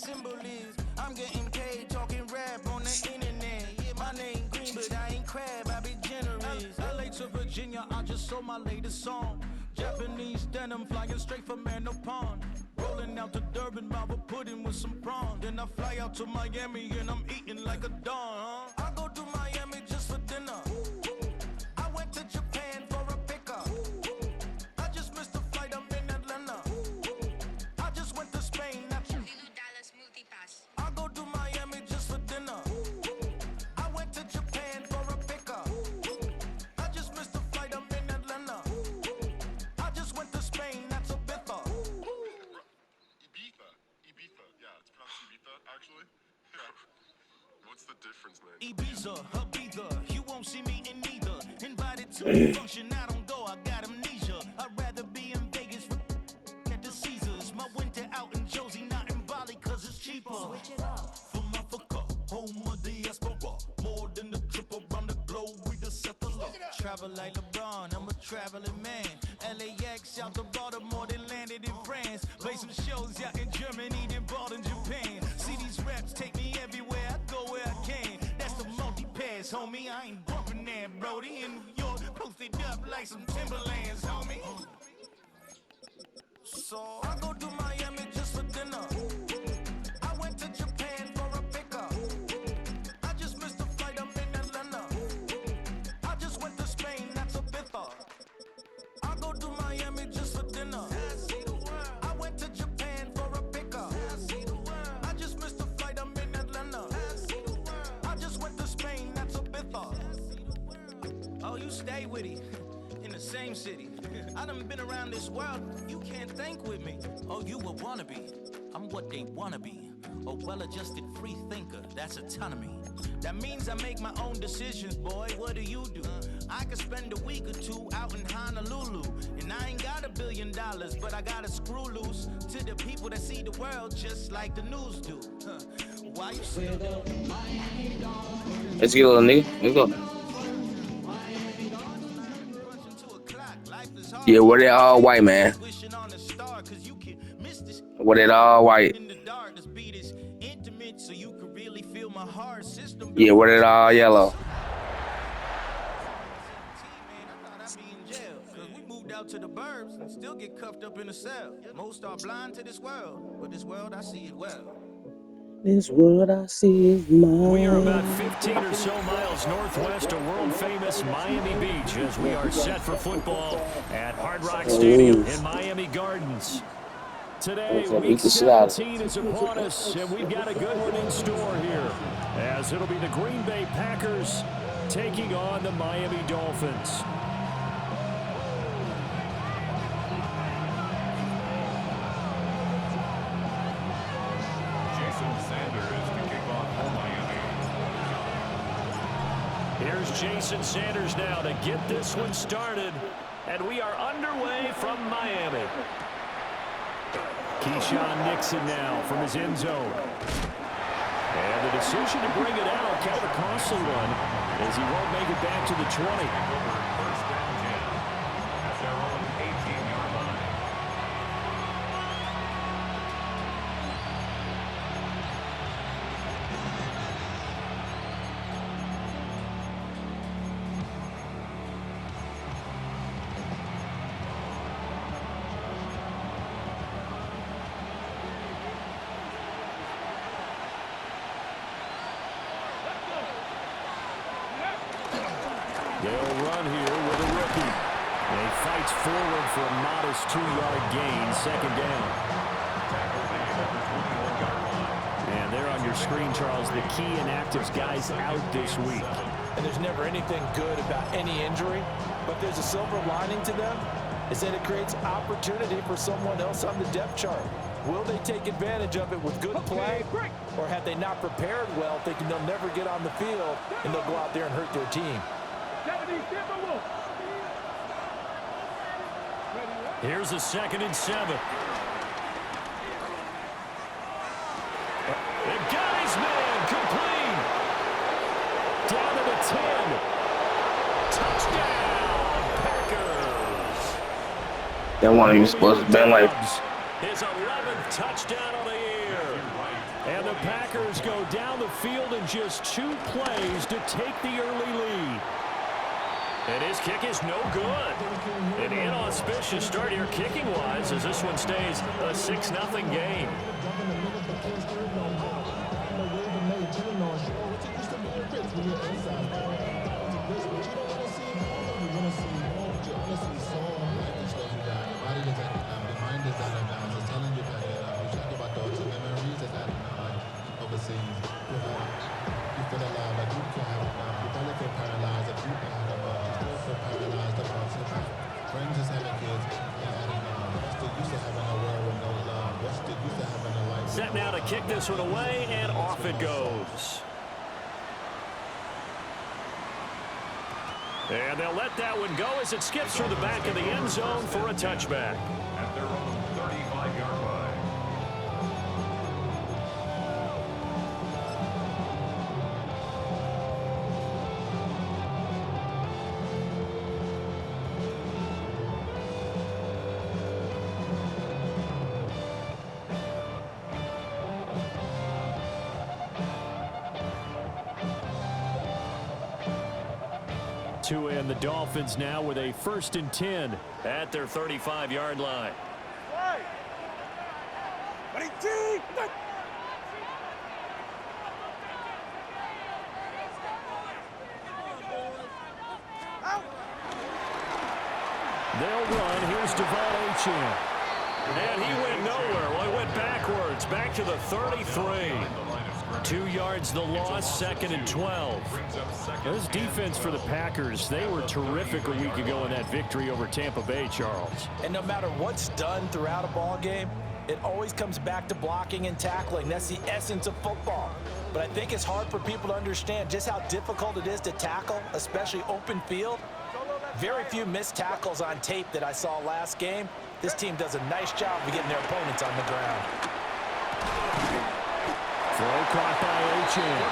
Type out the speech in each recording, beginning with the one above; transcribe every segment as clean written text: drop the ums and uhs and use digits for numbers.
symbol is. I'm getting paid talking rap on the internet. Yeah, my name green, but I ain't crab, I be generous. LA to Virginia, I just sold my latest song. Japanese denim flying straight from Manopon. Rolling out to Durban, mouth a pudding with some prawn. Then I fly out to Miami and I'm eating like a don. I go to Miami just for dinner. I went to Japan for a pickup. I just missed a flight, I'm in Atlanta. I just went to Spain, not you. I go to Miami just for dinner. I went to Japan for a pickup. I just missed a flight, I'm in Atlanta. I just went to Spain, that's a bitha. Ibiza, yeah, it's pronounced Ibiza, actually. What's the difference, man? Ibiza, Ibiza, you won't see me in neither. Invited to a function, I don't go, I got amnesia. I'd rather be in Vegas at the Caesars. My winter out in Josie, not in Bali, cause it's cheaper. Switch it up. From Africa, home of the diaspora. More than the trip around the globe, we the settle up. Travel like LeBron, I'm a traveling man. LAX out to Baltimore, then landed in France. Play some shows out in Germany, then bought in Japan. See these raps take me everywhere, I go where I can. That's the multi-pass, homie, I ain't bumping that, Brody. In New York, posted up like some Timberlands, homie. So I go to Miami just for dinner. I went to Japan for a pickup. I just missed a flight, I'm in Atlanta. I just went to Spain, that's a bitha. I go to Miami just for dinner. I went to Japan for a pickup. I just missed a flight, I'm in Atlanta. I just went to Spain, that's a bitha. Oh, you stay with it. In the same city. I done been around this world, you can't think with me. Oh, you a wannabe, I'm what they wanna be. A well-adjusted free thinker, that's autonomy. That means I make my own decisions, boy, what do you do? I could spend a week or two out in Honolulu. And I ain't got $1 billion, but I got a screw loose to the people that see the world just like the news do. Why you say that? Let's get a little nigga. Let's go. Yeah, wear that all white, man. Wear that all white. Yeah, wear that all yellow. We moved out to the burbs and still get cuffed up in a cell. Most are blind to this world, but this world I see it well. This world I see is mine. We are about 15 or so miles northwest of world-famous Miami Beach as we are set for football at Hard Rock Stadium in Miami Gardens. Today, Week 17 is upon us, and we've got a good one in store here, as it'll be the Green Bay Packers taking on the Miami Dolphins. Here's Jason Sanders now to get this one started, and we are underway from Miami. Keyshawn Nixon now from his end zone. And the decision to bring it out, kind of a costly one, as he won't make it back to the 20. First down, Jim. At their own 18-yard line. They'll run here with a rookie. And he fights forward for a modest 2-yard gain, second down. And there on your screen, Charles, the key inactives guys out this week. And there's never anything good about any injury, but there's a silver lining to them, is that it creates opportunity for someone else on the depth chart. Will they take advantage of it with good play, or have they not prepared well, thinking they'll never get on the field, and they'll go out there and hurt their team? Here's a 2nd and 7. The guy's man complete. Down to the 10. Touchdown, Packers. That one he was supposed to be like. His 11th touchdown of the year. The Packers go down the field in just 2 plays to take the early lead. And his kick is no good. An inauspicious start here kicking-wise as this one stays a 6-0 game. Set now to kick this one away, and off it goes. And they'll let that one go as it skips through the back of the end zone for a touchback. At their own 35-yard line. To end the Dolphins now with a 1st and 10 at their 35-yard line. They'll run. Here's Devon Achane. And he went nowhere. Well, he went backwards, back to the 33. 2 yards the loss, 2nd and 12. Those defense for the Packers, they were terrific a week ago in that victory over Tampa Bay, Charles. And no matter what's done throughout a ball game, it always comes back to blocking and tackling. That's the essence of football. But I think it's hard for people to understand just how difficult it is to tackle, especially open field. Very few missed tackles on tape that I saw last game. This team does a nice job of getting their opponents on the ground. Throw caught by Achane.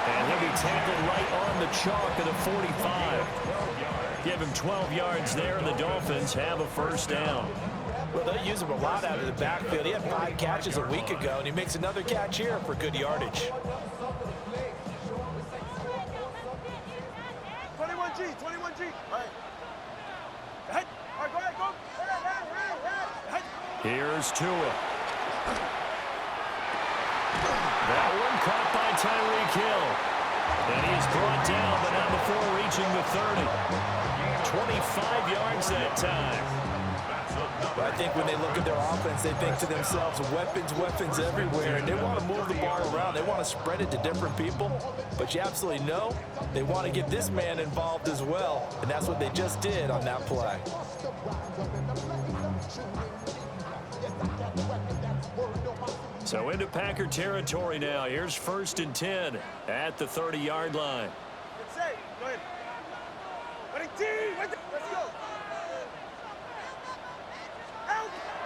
And he'll be tackled right on the chalk at the 45. Give him 12 yards there, and the Dolphins have a 1st down. Well, they'll use him a lot out of the backfield. He had 5 catches a week ago, and he makes another catch here for good yardage. 21G. All right. Head. All right, go ahead, go. Head. Here's Tua. That one caught by Tyreek Hill. And he is brought down, but not before reaching the 30. 25 yards that time. But I think when they look at their offense, they think to themselves, weapons everywhere. And they want to move the ball around. They want to spread it to different people. But you absolutely know they want to get this man involved as well. And that's what they just did on that play. So into Packer territory now. Here's 1st and 10 at the 30-yard line. Go ahead. Let's go.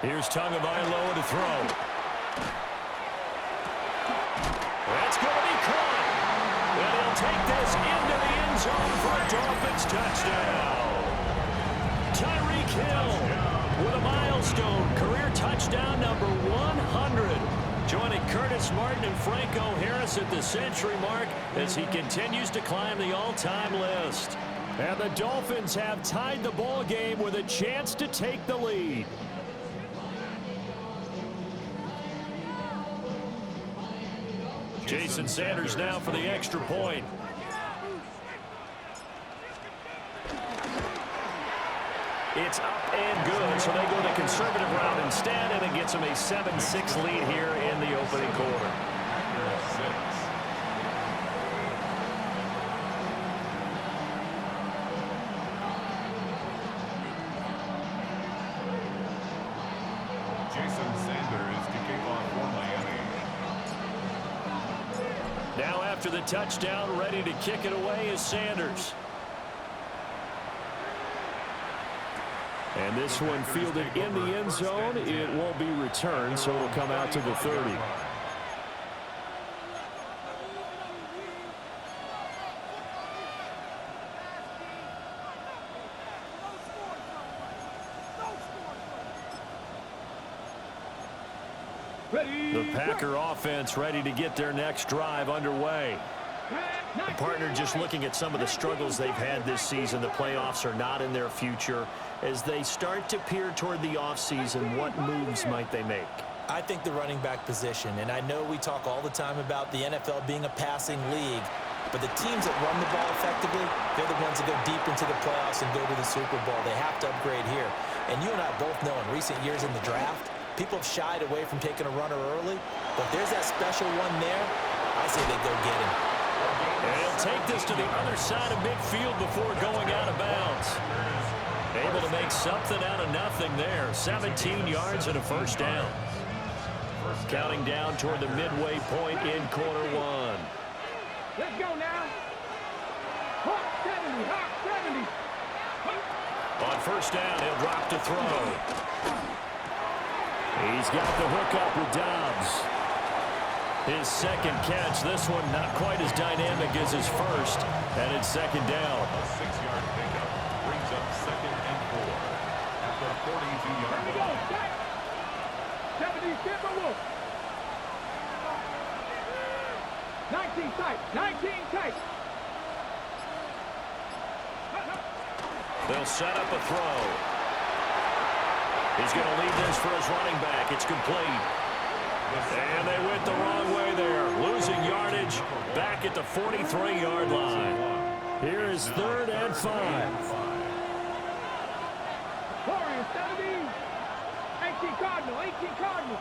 Here's Tagovailoa to throw. That's going to be caught. And he'll take this into the end zone for a Dolphins touchdown. Tyreek Hill with a milestone career touchdown number 100. Joining Curtis Martin and Franco Harris at the century mark as he continues to climb the all-time list. And the Dolphins have tied the ball game with a chance to take the lead. Jason Sanders now for the extra point. It's up and good, so they go the conservative route instead, and it gets them a 7-6 lead here in the opening quarter. Jason Sanders to kick off for Miami. Now after the touchdown, ready to kick it away is Sanders. And this one fielded in the end zone. It won't be returned, so it'll come out to the 30. The Packer offense ready to get their next drive underway. The partner just looking at some of the struggles they've had this season. The playoffs are not in their future. As they start to peer toward the offseason, what moves might they make? I think the running back position, and I know we talk all the time about the NFL being a passing league, but the teams that run the ball effectively, they're the ones that go deep into the playoffs and go to the Super Bowl. They have to upgrade here. And you and I both know in recent years in the draft, people have shied away from taking a runner early, but there's that special one there. I say they go get him. And he'll take this to the other side of midfield before going out of bounds. Able to make something out of nothing there. 17 yards and a first down. Counting down toward the midway point in quarter one. Let's go now. Hawk 70, Hawk 70. On first down, he'll drop to throw. He's got the hook up with Dobbs. His second catch, this one not quite as dynamic as his first, and it's second down. A 6-yard pickup brings up 2nd and 4 at the 42-yard Here we go. line. 70, Timber Wolf. 19 tight, 19 tight. They'll set up a throw. He's going to lead this for his running back. It's complete. And they went the wrong way there. Losing yardage back at the 43-yard line. Here is 3rd and 5. Warriors 70. 18 Cardinal, 18 Cardinal.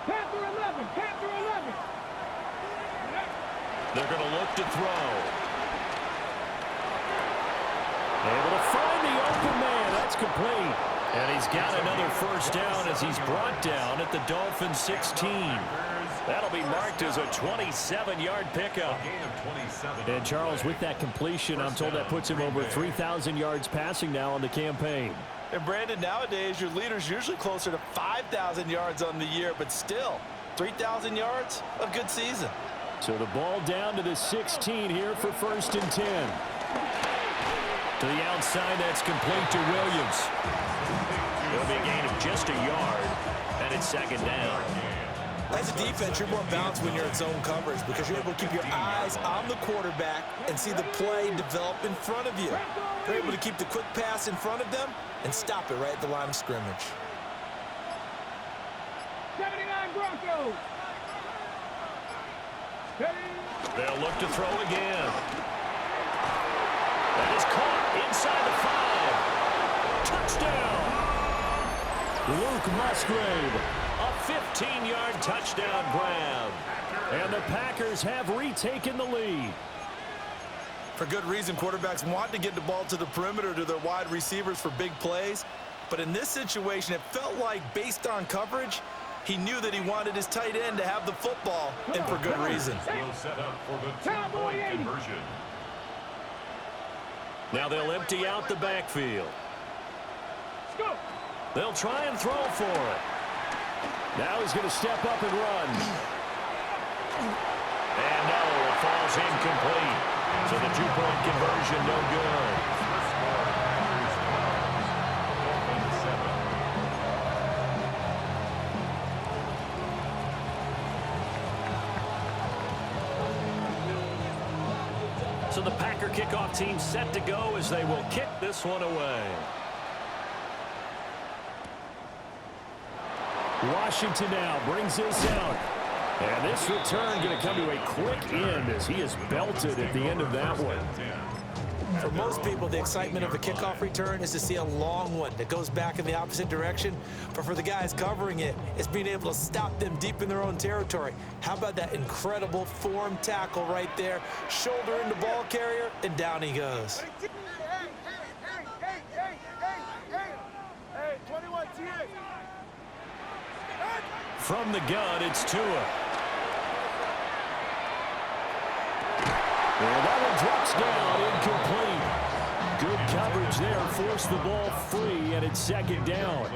Panther 11, Panther 11. They're going to look to throw. Able to find the open man. That's complete. And he's got another first down as he's brought down at the Dolphins 16. That'll be marked as a 27-yard pickup. And Charles, with that completion, I'm told that puts him over 3,000 yards passing now on the campaign. And Brandon, nowadays your leader's usually closer to 5,000 yards on the year, but still, 3,000 yards, a good season. So the ball down to the 16 here for 1st and 10. To the outside, that's complete to Williams. It'll be a gain of just a yard, and it's 2nd down. As a defense, you're more balanced when you're in zone coverage because you're able to keep your eyes on the quarterback and see the play develop in front of you. You're able to keep the quick pass in front of them and stop it right at the line of scrimmage. 79 Broncos. They'll look to throw again. That is caught inside the 5. Touchdown! Luke Musgrave, a 15-yard touchdown grab. And the Packers have retaken the lead. For good reason, quarterbacks want to get the ball to the perimeter to their wide receivers for big plays. But in this situation, it felt like, based on coverage, he knew that he wanted his tight end to have the football, and for good reason. Will set up for the 2-point conversion. Now they'll empty out the backfield. They'll try and throw for it. Now he's going to step up and run. And no, it falls incomplete. So the 2-point conversion no good. So the Packer kickoff team set to go as they will kick this one away. Washington now brings this out. And this return going to come to a quick end as he is belted at the end of that one. For most people, the excitement of a kickoff return is to see a long one that goes back in the opposite direction. But for the guys covering it, it's being able to stop them deep in their own territory. How about that incredible form tackle right there? Shoulder in the ball carrier, and down he goes. Hey, 21 TA. From the gun, it's Tua. And that one drops down, incomplete. Good coverage there, forced the ball free, and it's 2nd down.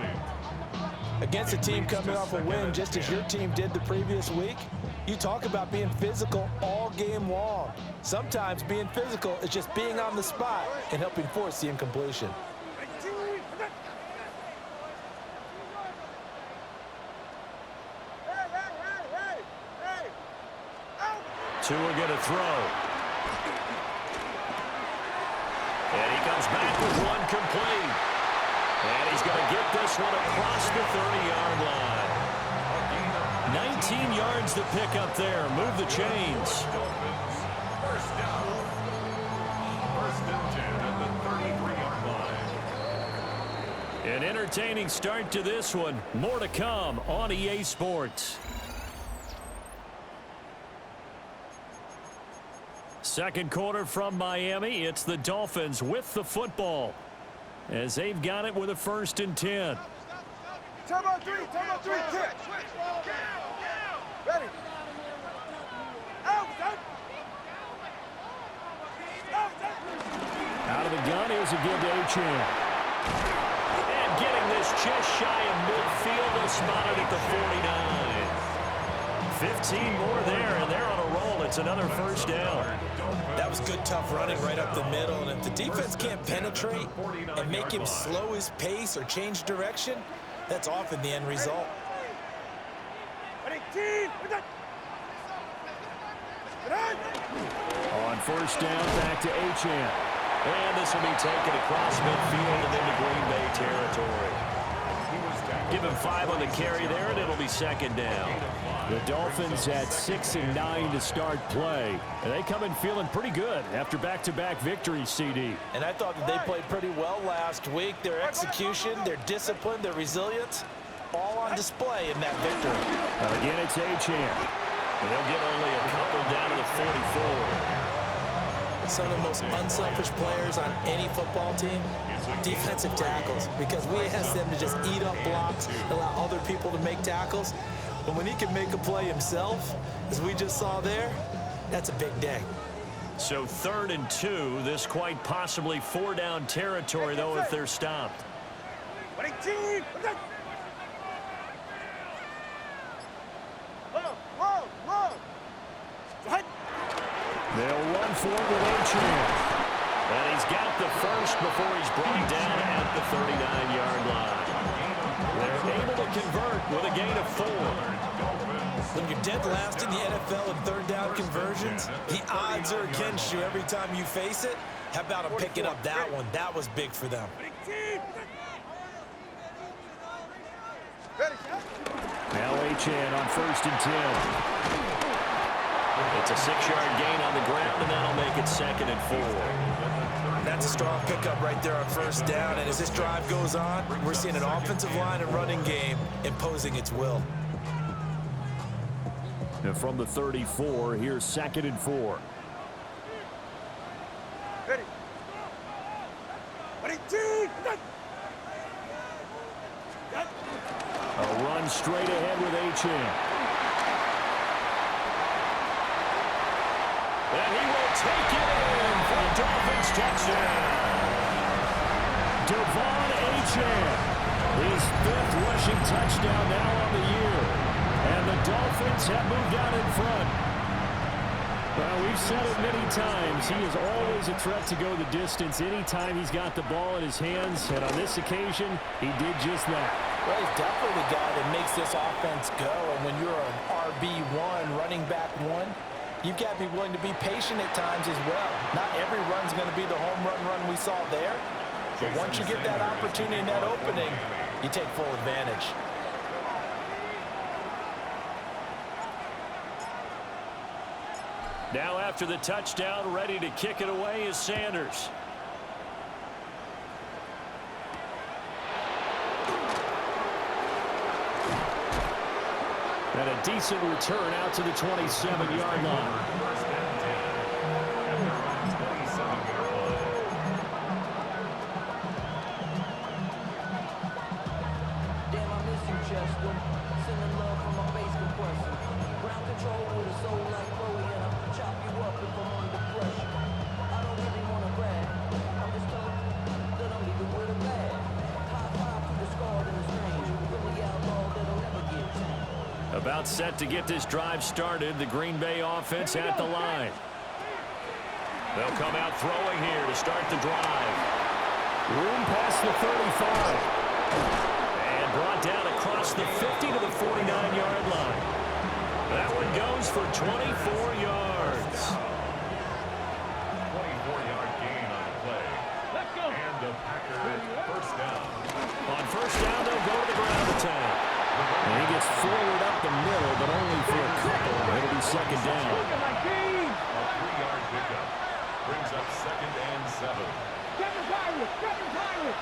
Against a team coming off a win just as your team did the previous week, you talk about being physical all game long. Sometimes being physical is just being on the spot and helping force the incompletion. Tua going to throw. And he comes back with one complete. And he's going to get this one across the 30-yard line. 19 yards to pick up there. Move the chains. First down. First and 10 at the 33-yard line. An entertaining start to this one. More to come on EA Sports. Second quarter from Miami. It's the Dolphins with the football as they've got it with a 1st and 10. Turn on three, kick. Ready. Out. Out of the gun, here's a give to Achane. And getting this just shy of midfield, they'll spot it at the 49. 15 more there, and they're on a roll. It's another 1st down. That was good, tough running right up the middle. And if the defense can't penetrate and make him slow his pace or change direction, that's often the end result. On 1st down, back to Achane. And this will be taken across midfield and into Green Bay territory. Give him 5 on the carry there, and it'll be 2nd down. The Dolphins at 6 and 9 to start play. And they come in feeling pretty good after back-to-back victories, CD. And I thought that they played pretty well last week. Their execution, their discipline, their resilience, all on display in that victory. Again, it's Achane. And they'll get only a couple down to the 44. Some of the most unselfish players on any football team, defensive tackles, because we ask them to just eat up blocks, allow other people to make tackles. But when he can make a play himself, as we just saw there, that's a big day. So 3rd and 2, this quite possibly 4-down territory, though, if they're stopped. They'll run forward with Achane. And he's got the first before he's brought down at the 39-yard line. They're able to convert with a gain of 4. When you're dead last in the NFL in 3rd down conversions, the odds are against you every time you face it. How about him picking up that one? That was big for them. Now Achane on 1st and 10. It's a 6-yard gain on the ground, and that'll make it 2nd and 4. That's a strong pickup right there on 1st down. And as this drive goes on, we're seeing an offensive line and running game imposing its will. And from the 34, here's 2nd and 4. Ready. A run straight ahead with Achane. And he will take it in for a Dolphins touchdown. Devon Achane, his 5th rushing touchdown now on the year. And the Dolphins have moved out in front. Well, we've said it many times. He is always a threat to go the distance anytime he's got the ball in his hands. And on this occasion, he did just that. Well, he's definitely the guy that makes this offense go. And when you're an RB1, running back 1, you've got to be willing to be patient at times as well. Not every run's going to be the home run we saw there. But once you get that opportunity and that opening, you take full advantage. Now after the touchdown, ready to kick it away is Sanders. And a decent return out to the 27-yard line. Damn, I miss you, Chester. Sending love from my bass compressor. Ground control with a soul like Chloe, and I'll chop you up if I'm under pressure. I don't really want to brag. I'm just telling you that I'm leaving with a bag. High five to the scarred and the strange. Really outlaw that'll never get changed. About set to get this drive started. The Green Bay offense at the line. They'll come out throwing here to start the drive. Room past the 35. And brought down across the 50 to the 49-yard line. That one goes for 24 yards. 24-yard gain on the play. Let's go. And the Packers first down. On first down, they'll go to the ground attack. And he gets forward up the middle, but only for a couple. It'll be second down. A 3-yard pickup brings up 2nd and 7. Second pirate.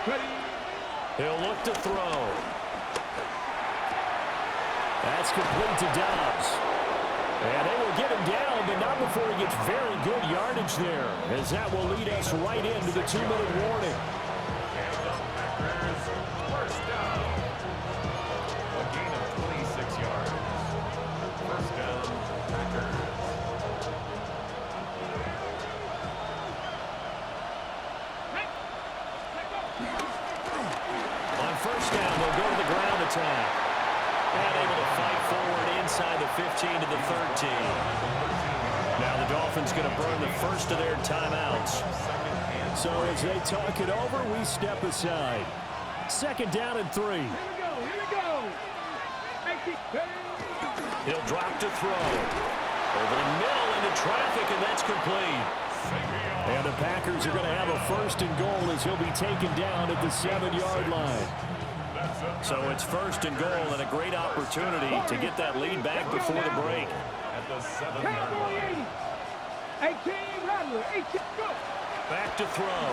Ready. He'll look to throw. That's complete to Dobbs. And they will get him down, but not before he gets very good yardage there, as that will lead us right into the 2-minute warning. And the Packers first down. A gain of 26 yards. First down, Packers. On first down, they'll go to the ground attack. And able to fight forward inside the 15 to the 13. Now the Dolphins going to burn the first of their timeouts. So as they talk it over, we step aside. Second down and 3. Here we go. He'll drop to throw. Over the middle into traffic, and that's complete. And the Packers are going to have a first and goal as he'll be taken down at the 7-yard line. So it's first and goal and a great opportunity to get that lead back before the break. At the 7-yard line. 18, go. Back to throw.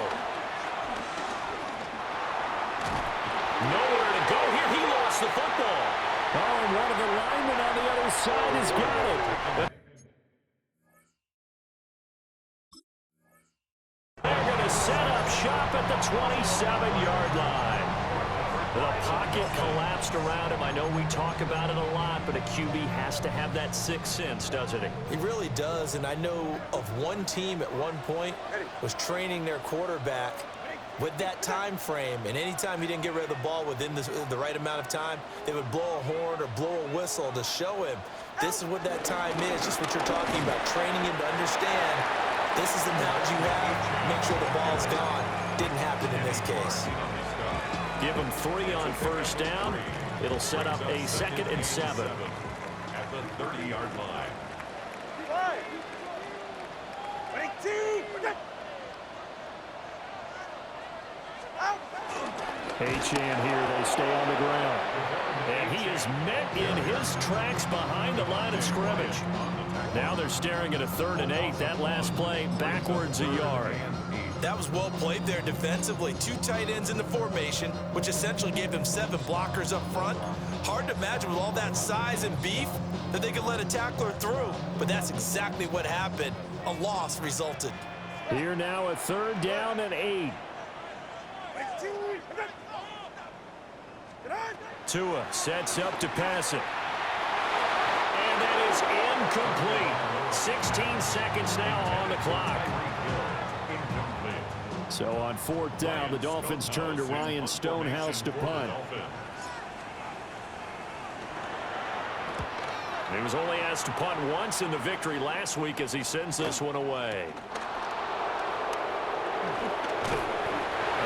Nowhere to go here. He lost the football. Oh, and one of the linemen on the other side has got it. They're going to set up shop at the 27-yard line. The pocket collapsed around him. I know we talk about it a lot, but a QB has to have that sixth sense, doesn't he? He really does, and I know of one team at one point was training their quarterback with that time frame, and anytime he didn't get rid of the ball within the right amount of time, they would blow a horn or blow a whistle to show him this is what that time is, just what you're talking about, training him to understand this is the knowledge you have, make sure the ball's gone. Didn't happen in this case. Give him 3 on first down. It'll set up a 2nd and 7. At the 30-yard line. 18. H-Chan here, they stay on the ground. And he is met in his tracks behind the line of scrimmage. Now they're staring at a 3rd and 8. That last play backwards a yard. That was well played there defensively. 2 tight ends in the formation, which essentially gave them 7 blockers up front. Hard to imagine with all that size and beef that they could let a tackler through. But that's exactly what happened. A loss resulted. Here now a 3rd down and 8. Tua sets up to pass it. And that is incomplete. 16 seconds now on the clock. So on 4th down, the Dolphins turn to Ryan Stonehouse to punt. He was only asked to punt once in the victory last week as he sends this one away.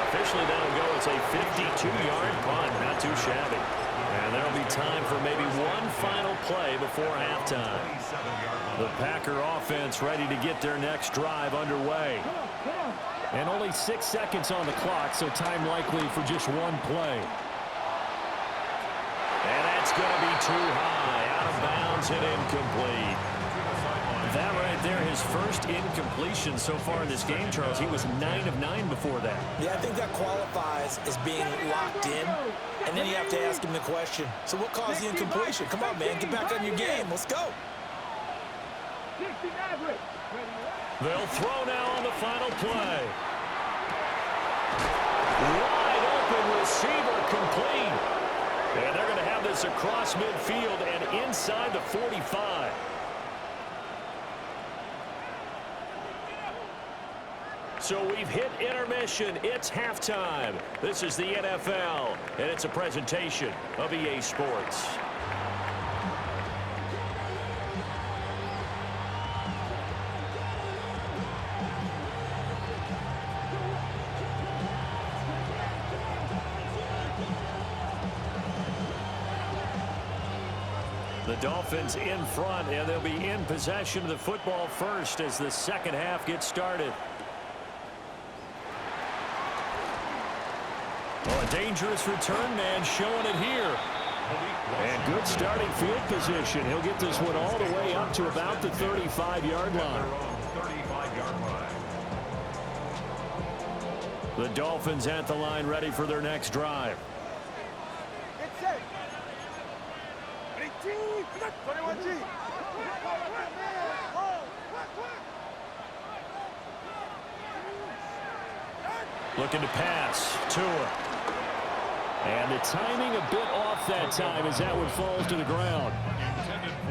Officially, that'll go. It's a 52-yard punt. Not too shabby. And there'll be time for maybe one final play before halftime. The Packer offense ready to get their next drive underway. And only 6 seconds on the clock, so time likely for just one play. And that's going to be too high. Out of bounds and incomplete. That right there, his first incompletion so far in this game, Charles. He was 9 of 9 before that. Yeah, I think that qualifies as being locked in. And then you have to ask him the question, so what caused the incompletion? Come on, man, get back on your game. Let's go. They'll throw now on the final play. Wide open receiver complete. And they're going to have this across midfield and inside the 45. So we've hit intermission. It's halftime. This is the NFL, and it's a presentation of EA Sports. The Dolphins in front, and they'll be in possession of the football first as the second half gets started. Well, a dangerous return man showing it here. And good starting field position. He'll get this one all the way up to about the 35-yard line. The Dolphins at the line ready for their next drive. Get set. Ready, team. 21G. Looking to pass. Tua. And the timing a bit off that time as that one falls to the ground.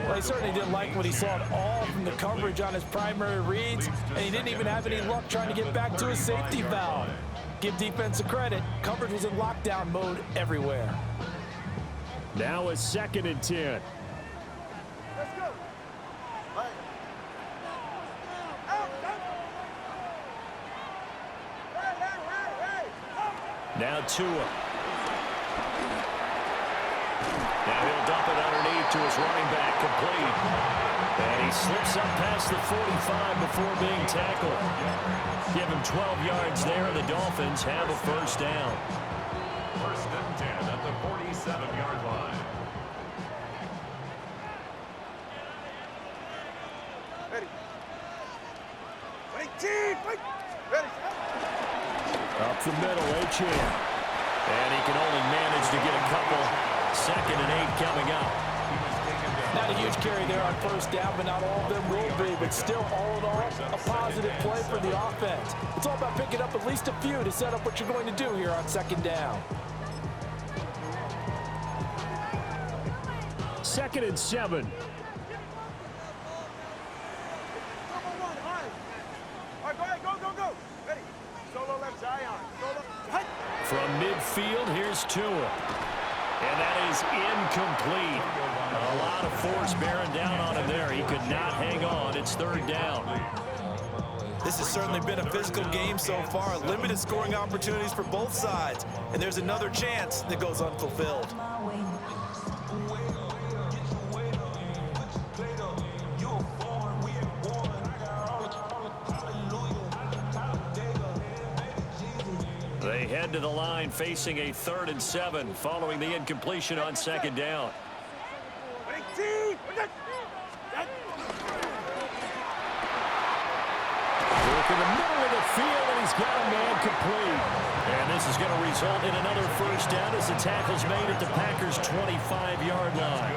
Well, he certainly didn't like what he saw at all from the coverage on his primary reads, and he didn't even have any luck trying to get back to his safety valve. Give defense a credit. Coverage was in lockdown mode everywhere. Now a 2nd and 10. Let's go. Right. Out. Hey. Now Tua. Now he'll dump it underneath to his running back, complete. And he slips up past the 45 before being tackled. Give him 12 yards there, and the Dolphins have a first down. 1st and 10 at the 47-yard line. Ready. Ready, team. Ready. Up the middle, Achane. And he can only manage to get a couple. 2nd and 8 coming up. Not a huge carry there on first down, but not all of them will be. But still, all in all, a positive play for the offense. It's all about picking up at least a few to set up what you're going to do here on 2nd down. 2nd and 7. All right, go. Ready. Solo left, Zion. Solo. Hut. From midfield, here's Tua. And that is incomplete. A lot of force bearing down on him there. He could not hang on. It's 3rd down. This has certainly been a physical game so far. Limited scoring opportunities for both sides. And there's another chance that goes unfulfilled. They head to the line facing a 3rd and 7 following the incompletion on 2nd down. Ready, team. Work in the middle of the field, and he's got a man complete. And this is going to result in another first down as the tackle's made at the Packers' 25-yard line.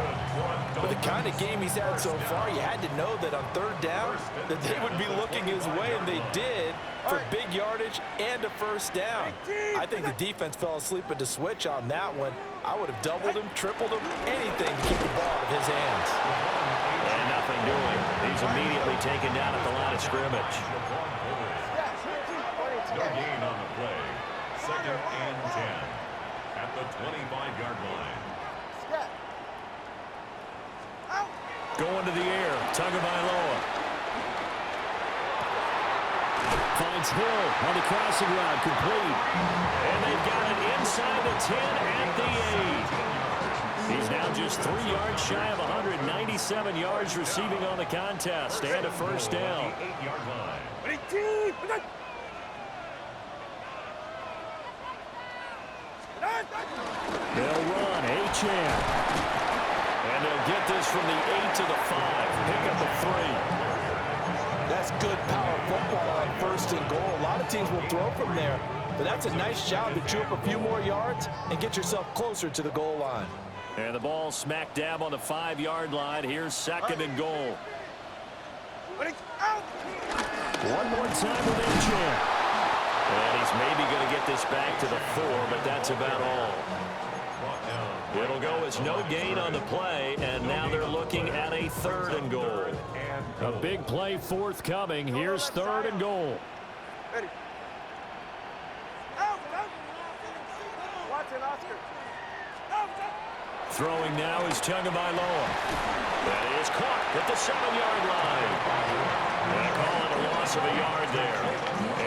With the kind of game he's had so far, you had to know that on 3rd down that they would be looking his way, and they did, for big yardage and a first down. I think the defense fell asleep at the switch on that one. I would have doubled him, tripled him, anything to keep the ball out of his hands. And nothing doing. He's immediately taken down at the line of scrimmage. No gain on the play. 2nd and 10 at the 25-yard line. Going to the air, Tagovailoa. Finds Hill on the crossing route, complete. And they've got it inside the 10 at the 8. He's now just 3 yards shy of 197 yards receiving on the contest and a first down. 8-yard line. Ready, team. They'll run, Achane. And they'll get this from the 8 to the 5. Pick up a 3. That's good power football on 1st and goal. A lot of teams will throw from there, but that's a nice job to chew up a few more yards and get yourself closer to the goal line. And the ball smack dab on the 5-yard line. Here's 2nd and goal. Ready, out. One more time with Achane. And he's maybe going to get this back to the 4, but that's about all. It'll go as no gain on the play, and now they're looking at a 3rd and goal. A big play forthcoming. Here's 3rd and goal. Ready. Out. Watch it, Oscar. Out. Throwing now is Tagovailoa. That is caught at the 7-yard line. They call it a loss of a yard there.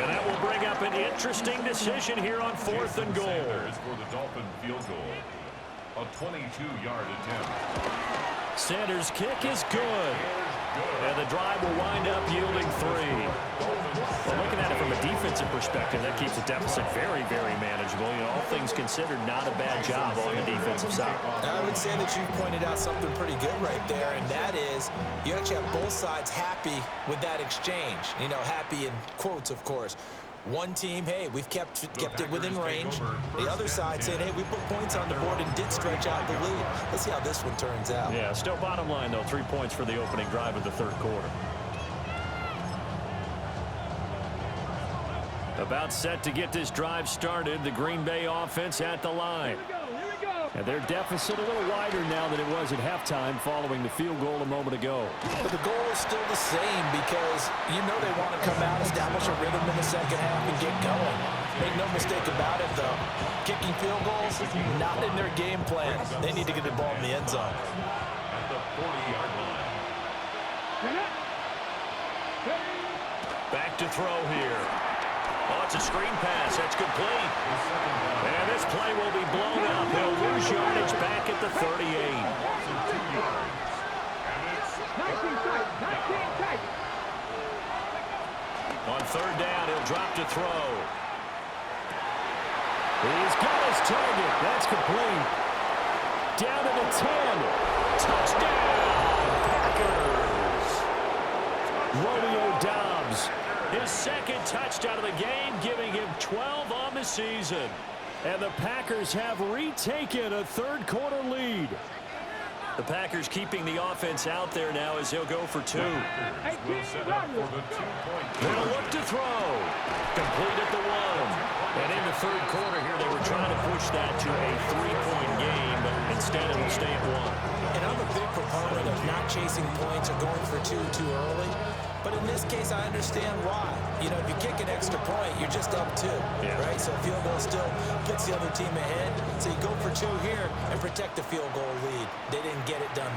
And that will bring up an interesting decision here on 4th and goal. For the Dolphin field goal. A 22-yard attempt. Center's kick is good. And the drive will wind up yielding 3. Well, looking at it from a defensive perspective, that keeps the deficit very, very manageable. You know, all things considered, not a bad job on the defensive side. I would say that you pointed out something pretty good right there, and that is you actually have both sides happy with that exchange. You know, happy in quotes, of course. One team, hey, we've kept it within range. The other side saying, hey, we put points on the board and did stretch out the lead. Let's see how this one turns out. Yeah, still bottom line, though, 3 points for the opening drive of the third quarter. About set to get this drive started, the Green Bay offense at the line. And their deficit a little wider now than it was at halftime following the field goal a moment ago. But the goal is still the same because you know they want to come out, establish a rhythm in the second half, and get going. Make no mistake about it, though. Kicking field goals, not in their game plan. They need to get the ball in the end zone. At the 40-yard line. Back to throw here. Oh, it's a screen pass. That's complete. And this play will be blown up. He'll lose yardage back at the 38. On third down, he'll drop to throw. He's got his target. That's complete. Down to the 10. Touchdown, Packers. Romeo Doubs. His second touchdown of the game, giving him 12 on the season. And the Packers have retaken a third-quarter lead. The Packers keeping the offense out there now as he'll go for 2. Will set up for the 2-point. They'll look to throw. Complete at the 1. And in the third quarter here, they were trying to push that to a 3-point game, but instead it will stay at 1. And I'm a big proponent of not chasing points or going for 2 too early. But in this case, I understand why. You know, if you kick an extra point, you're just up 2, right? So field goal still gets the other team ahead. So you go for 2 here and protect the field goal lead. They didn't get it done,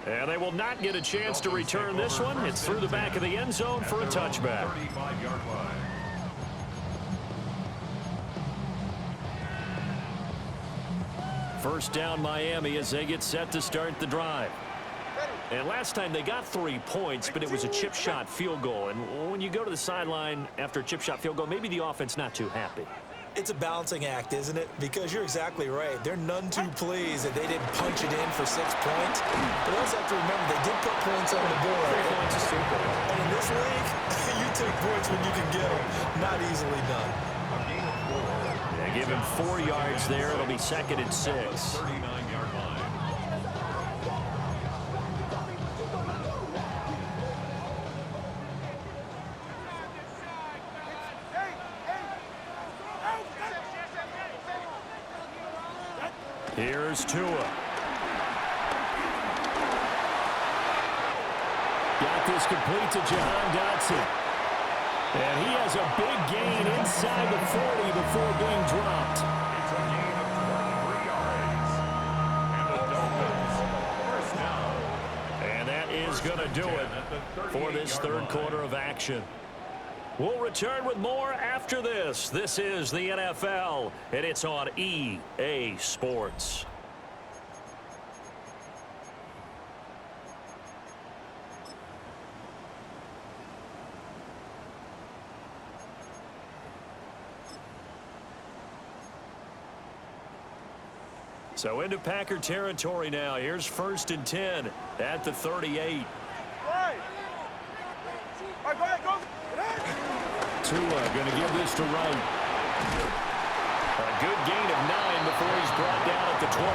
though. And they will not get a chance to return this one. It's through the back of the end zone for a touchback. 35-yard line. First down Miami as they get set to start the drive. And last time they got 3 points, but it was a chip shot field goal. And when you go to the sideline after a chip shot field goal, maybe the offense not too happy. It's a balancing act, isn't it? Because you're exactly right. They're none too pleased that they didn't punch it in for 6 points. But also have to remember they did put points on the board. 3 points is 3 points. And in this league, you take points when you can get them. Not easily done. They give him 4 yards there. It'll be second and 6. 39-yard line. Here's Tua. Got this complete to Jahan Dotson. And he has a big gain inside the 40 before being dropped. It's a gain of 23 yards. And the Dolphins first down. And that is going to do it for this third quarter of action. We'll return with more after this. This is the NFL, and it's on EA Sports. So into Packer territory now. Here's first and 10 at the 38. Right. All right, go ahead, go. Tua going to give this to Wright. A good gain of 9 before he's brought down at the 28.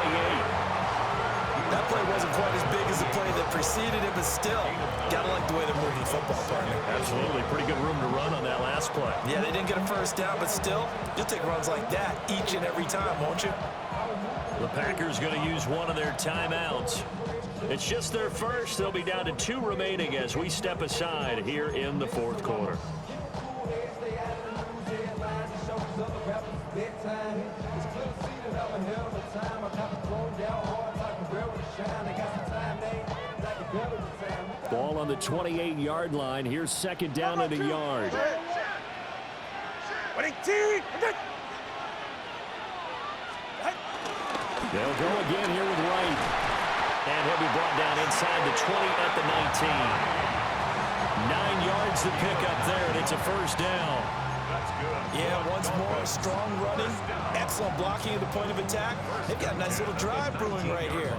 That play wasn't quite as big as the play that preceded it, but still, gotta like the way they're moving football, partner. Absolutely. Pretty good room to run on that last play. Yeah, they didn't get a first down, but still, you'll take runs like that each and every time, won't you? The Packers going to use one of their timeouts. It's just their first. They'll be down to 2 remaining as we step aside here in the fourth quarter. Ball on the 28-yard line. Here's second down and a yard. They'll go again here with Wright. brought down inside the 20 at the 19. 9 yards to pick up there, and it's a first down. That's good. Yeah, once more, strong running, excellent blocking at the point of attack. They've got a nice little drive brewing right here.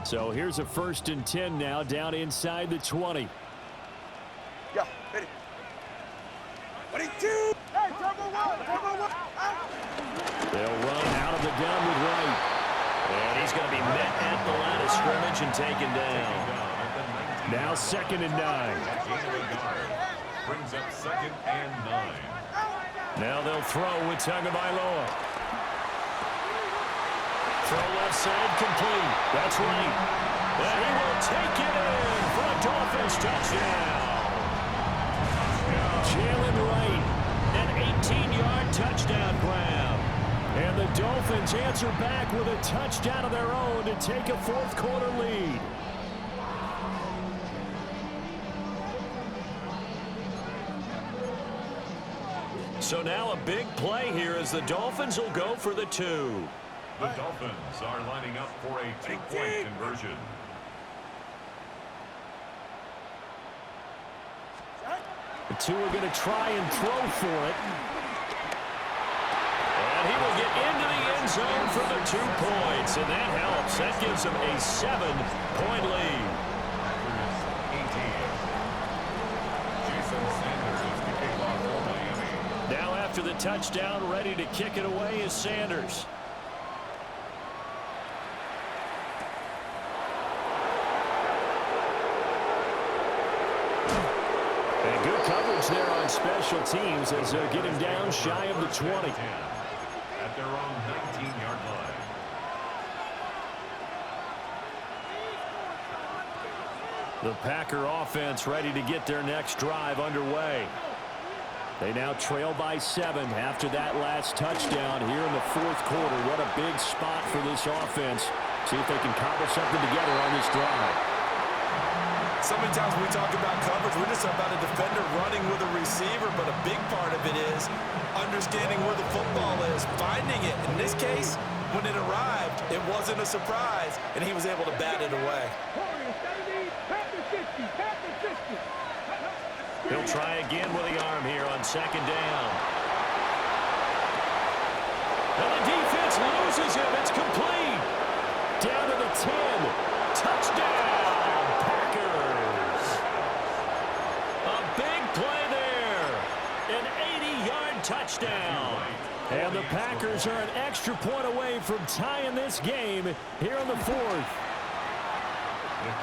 So here's a 1st and 10 now, down inside the 20. Yeah, ready. 22. Hey, turbo one. They'll run out of the gun with Wright. And he's going to be met at the line of scrimmage and taken down. Now 2nd and 9. Brings up 2nd and 9. Now they'll throw with Tagovailoa. Throw left side complete. That's right. And he will take it in for a Dolphins touchdown. Jalen Wright, an 18-yard touchdown grab. And the Dolphins answer back with a touchdown of their own to take a 4th quarter lead. So now a big play here as the Dolphins will go for the 2. The Dolphins are lining up for a 2-point conversion. The 2 are going to try and throw for it. And he will get into the end zone for the 2 points, and that helps. That gives him a 7-point lead. Jason Sanders is the kickoff for Miami. Now after the touchdown, ready to kick it away is Sanders. And good coverage there on special teams as they get him down shy of the 20. At their own 19-yard line. The Packer offense ready to get their next drive underway. They now trail by 7 after that last touchdown here in the 4th quarter. What a big spot for this offense. See if they can cobble something together on this drive. So many times when we talk about coverage, we're just about a defender running with a receiver, but a big part of it is understanding where the football is, finding it. In this case, when it arrived, it wasn't a surprise, and he was able to bat it away. He'll try again with the arm here on 2nd down. And the defense loses him. It's complete. Down to the 10. Touchdown, Packers. A big play there. An 80-yard touchdown. And the Packers are an extra point away from tying this game here in the 4th.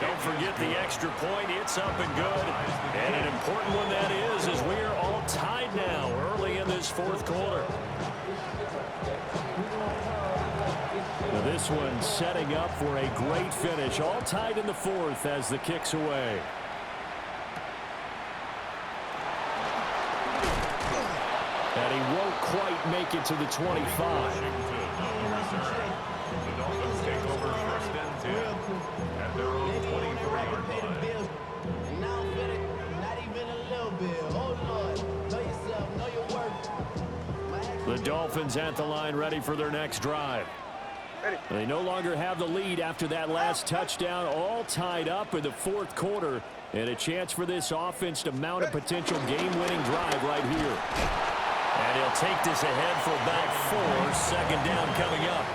Don't forget the extra point. It's up and good. And an important one that is as we are all tied now early in this 4th quarter. Now this one setting up for a great finish. All tied in the 4th as the kick's away. And he won't quite make it to the 25. The Dolphins take over 1st and 10 at their own 23-yard line. The Dolphins at the line ready for their next drive. They no longer have the lead after that last touchdown, all tied up in the 4th quarter, and a chance for this offense to mount a potential game-winning drive right here. And he'll take this ahead for about 4, 2nd down coming up.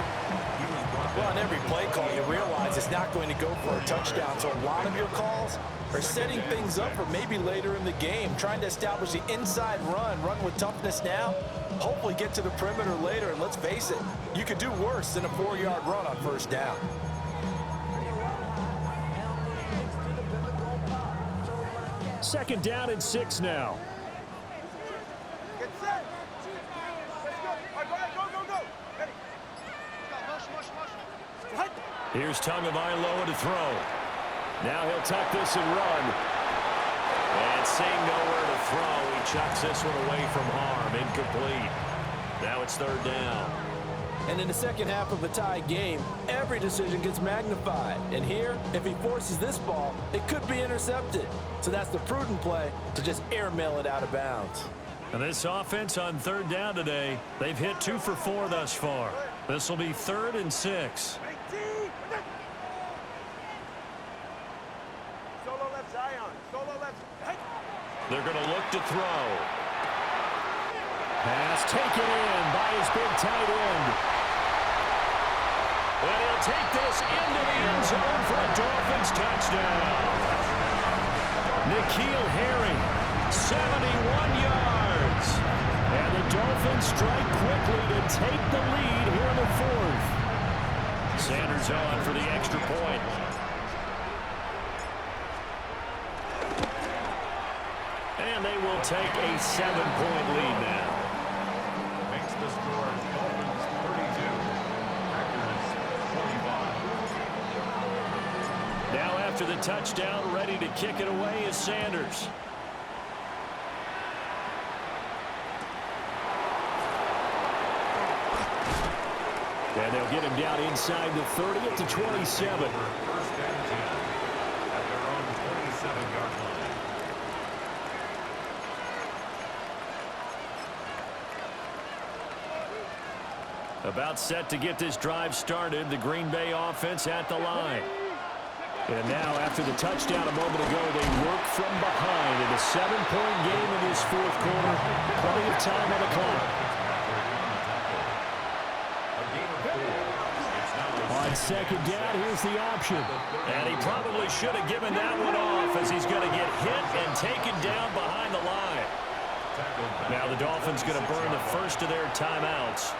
Well, on every play call, you realize it's not going to go for a touchdown, so a lot of your calls are setting things up for maybe later in the game, trying to establish the inside run with toughness now, hopefully get to the perimeter later, and let's face it, you could do worse than a 4-yard run on 1st down. Second down and 6 now. Get set. Let's go. All right, go. Ready. Here's Tagovailoa to throw. Now he'll tuck this and run. And seeing nowhere to throw, he chucks this one away from harm. Incomplete. Now it's 3rd down. And in the second half of a tie game, every decision gets magnified. And here, if he forces this ball, it could be intercepted. So that's the prudent play to just airmail it out of bounds. And this offense on third down today, they've hit 2 for 4 thus far. This will be 3rd and 6. Solo left Zion. Solo left. Hey. They're going to look to throw. Pass taken in by his big tight end. And he'll take this into the end zone for a Dolphins touchdown. N'Keal Harry, 71 yards. And the Dolphins strike quickly to take the lead here in the 4th. Sanders on for the extra point. And they will take a 7-point lead now. Makes the score Dolphins 32, Packers 25. Now after the touchdown, ready to kick it away is Sanders. And they'll get him down inside the 30 at the 27. First and 10 at their own 27-yard line. About set to get this drive started, the Green Bay offense at the line. And now, after the touchdown a moment ago, they work from behind in a 7-point game in this 4th quarter. Plenty of time on the clock. On second down, here's the option. And he probably should have given that one off as he's going to get hit and taken down behind the line. Now the Dolphins going to burn the first of their timeouts.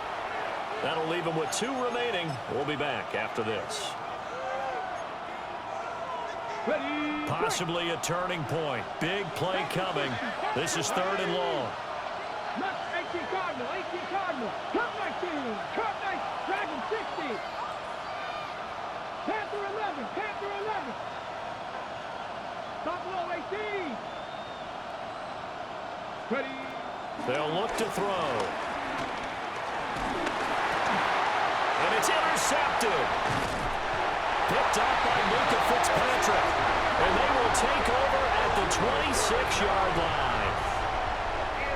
That'll leave them with 2 remaining. We'll be back after this. Possibly a turning point. Big play coming. This is 3rd and long. 18 Cardinal. Cut 19. Cut 9. Dragon 60. Panther 11. Buffalo 18. Ready. They'll look to throw. And it's intercepted. Picked up by Luka Fitzpatrick. And they will take over at the 26-yard line.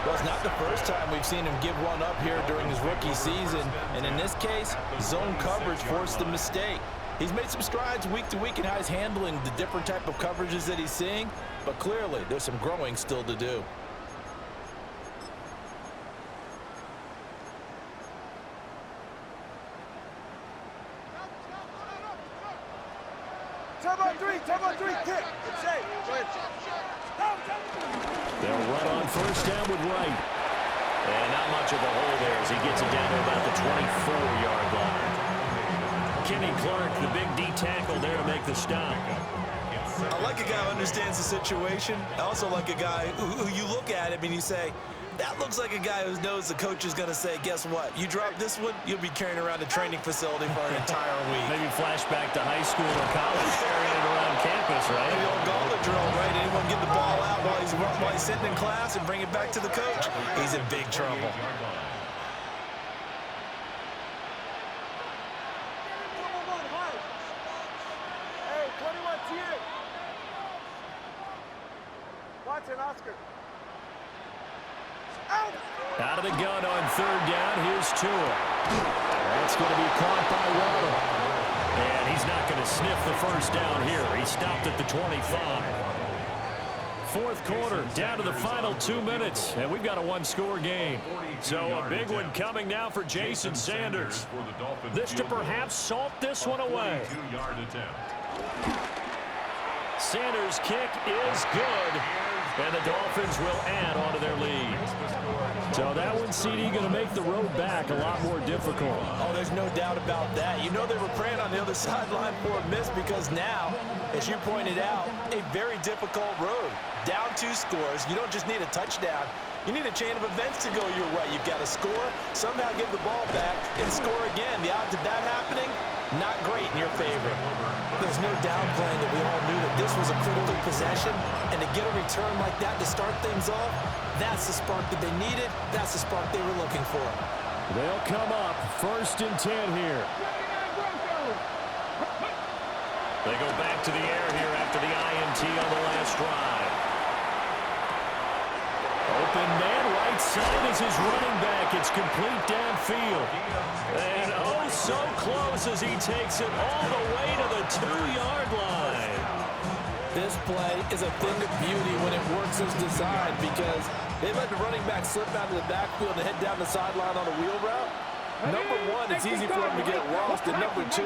Well, it's not the first time we've seen him give one up here during his rookie season. And in this case, zone coverage forced the mistake. He's made some strides week to week in how he's handling the different type of coverages that he's seeing. But clearly, there's some growing still to do. Turbo 3, kick. It's safe. Go ahead. They'll run on first down with Wright. And not much of a hole there as he gets it down to about the 24-yard line. Kenny Clark, the big D tackle there to make the stop. I like a guy who understands the situation. I also like a guy who you look at him and you say, that looks like a guy who knows the coach is going to say, guess what? You drop this one, you'll be carrying around a training facility for an entire week. Maybe flashback to high school or college, carrying it around campus, right? The old gauntlet drill, right? Anyone get the ball out while he's sitting in class and bring it back to the coach? He's in big trouble. Hey, 21 T8. Watson, Oscar. Out of the gun on third down. Here's Tua. That's going to be caught by Waddle. And he's not going to sniff the first down here. He stopped at the 25. 4th quarter, down to the final 2 minutes. And we've got a 1-score game. So a big one coming now for Jason Sanders. This to perhaps salt this one away. Sanders' kick is good. And the Dolphins will add on to their lead. So that one, CD, going to make the road back a lot more difficult. Oh, there's no doubt about that. You know they were praying on the other sideline for a miss because now, as you pointed out, a very difficult road. Down 2 scores. You don't just need a touchdown. You need a chain of events to go your way. You've got to score, somehow give the ball back, and score again. The odds of that happening, not great in your favor. There's no downplaying that we all knew that this was a critical possession, and to get a return like that to start things off, that's the spark that they needed. That's the spark they were looking for. They'll come up 1st and 10 here. They go back to the air here after the INT on the last drive. Open man, right side is his running back. It's complete downfield. And oh, so close as he takes it all the way to the 2-yard line. This play is a thing of beauty when it works as designed because they let the running back slip out of the backfield and head down the sideline on a wheel route. Number one, it's easy for him to get lost. And number two,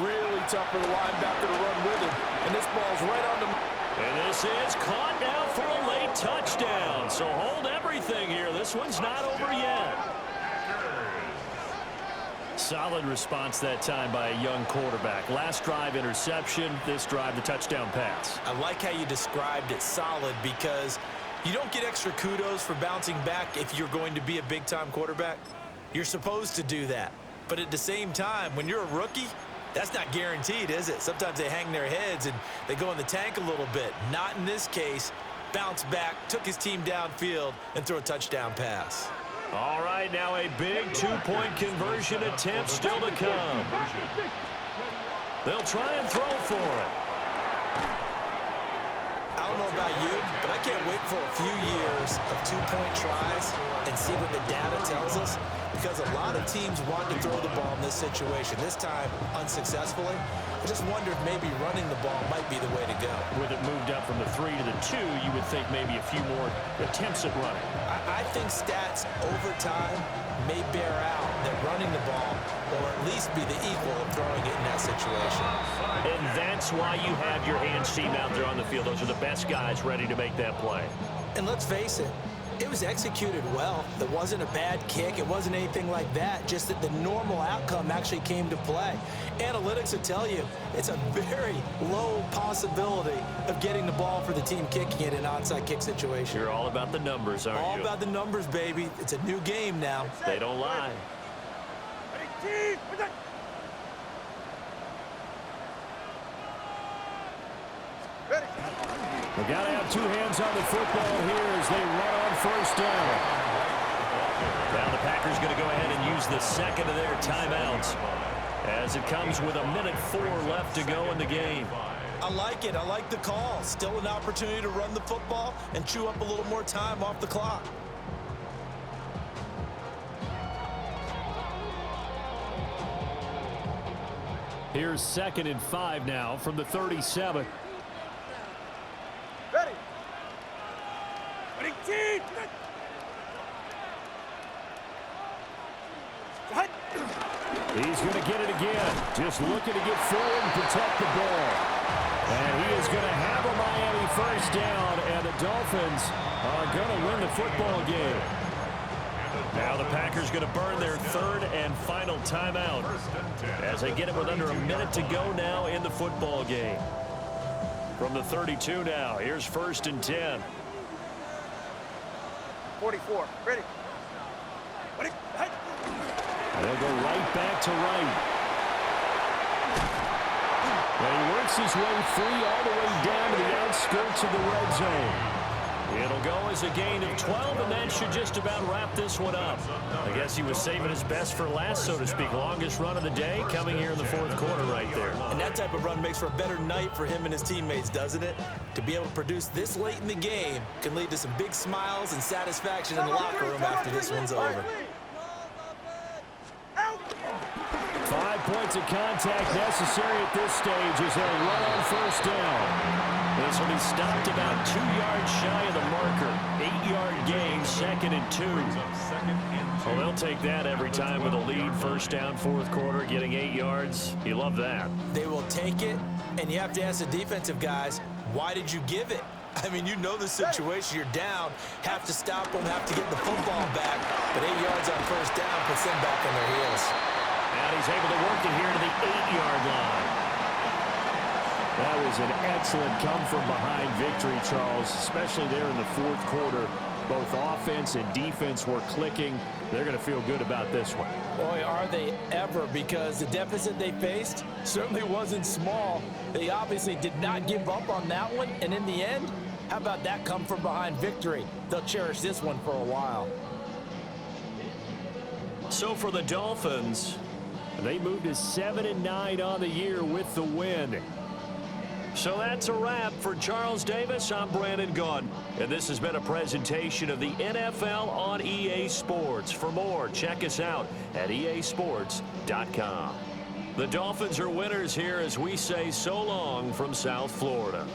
really tough for the linebacker to run with him. And this ball's right on the... And this is caught now for a late touchdown. So hold everything here. This one's not over yet. Solid response that time by a young quarterback. Last drive, interception. This drive, the touchdown pass. I like how you described it, solid, because you don't get extra kudos for bouncing back if you're going to be a big-time quarterback. You're supposed to do that. But at the same time, when you're a rookie, that's not guaranteed, is it? Sometimes they hang their heads and they go in the tank a little bit. Not in this case. Bounce back, took his team downfield, and threw a touchdown pass. All right, now a big 2-point conversion attempt still to come. They'll try and throw for it. I don't know about you, but I can't wait for a few years of 2-point tries and see what the data tells us, because a lot of teams want to throw the ball in this situation. This time, unsuccessfully. I just wonder if maybe running the ball might be the way to go. With it moved up from the 3 to the 2, you would think maybe a few more attempts at running. I think stats over time may bear out that running the ball will at least be the equal of throwing it in that situation. And that's why you have your hands team out there on the field. Those are the best guys ready to make that play. And let's face it, it was executed well. It wasn't a bad kick. It wasn't anything like that. Just that the normal outcome actually came to play. Analytics will tell you it's a very low possibility of getting the ball for the team kicking it in an onside kick situation. You're all about the numbers, aren't you? All about the numbers, baby. It's a new game now. They don't lie. We got to have 2 hands on the football here as they run on 1st down. Now the Packers going to go ahead and use the second of their timeouts as it comes with 1:04 left to go in the game. I like it. I like the call. Still an opportunity to run the football and chew up a little more time off the clock. Here's 2nd and 5 now from the 37. Ready. Ready, team. He's going to get it again. Just looking to get forward and protect the ball. And he is going to have a Miami 1st down, and the Dolphins are going to win the football game. Now the Packers going to burn their 3rd and final timeout as they get it with under a minute to go now in the football game. From the 32 now, here's 1st and 10. 44. Ready. Ready. Hey. They'll go right back to right. And he works his way free all the way down to the outskirts of the red zone. It'll go as a gain of 12, and that should just about wrap this one up. I guess he was saving his best for last, so to speak. Longest run of the day coming here in the 4th quarter right there. And that type of run makes for a better night for him and his teammates, doesn't it? To be able to produce this late in the game can lead to some big smiles and satisfaction in the locker room after this one's over. 5 points of contact necessary at this stage as they'll run on 1st down. This will be stopped about 2 yards shy of the marker. 8-yard gain, 2nd and 2. Well, they'll take that every time with a lead. 1st down, 4th quarter, getting 8 yards. You love that. They will take it, and you have to ask the defensive guys, why did you give it? I mean, you know the situation. You're down, have to stop them, have to get the football back. But 8 yards on 1st down puts them back on their heels. And he's able to work it here to the 8-yard line. That was an excellent come-from-behind victory, Charles, especially there in the 4th quarter. Both offense and defense were clicking. They're going to feel good about this one. Boy, are they ever, because the deficit they faced certainly wasn't small. They obviously did not give up on that one, and in the end, how about that come-from-behind victory? They'll cherish this one for a while. So for the Dolphins, they moved to 7-9 on the year with the win. So that's a wrap. For Charles Davis, I'm Brandon Gaudin. And this has been a presentation of the NFL on EA Sports. For more, check us out at easports.com. The Dolphins are winners here as we say so long from South Florida.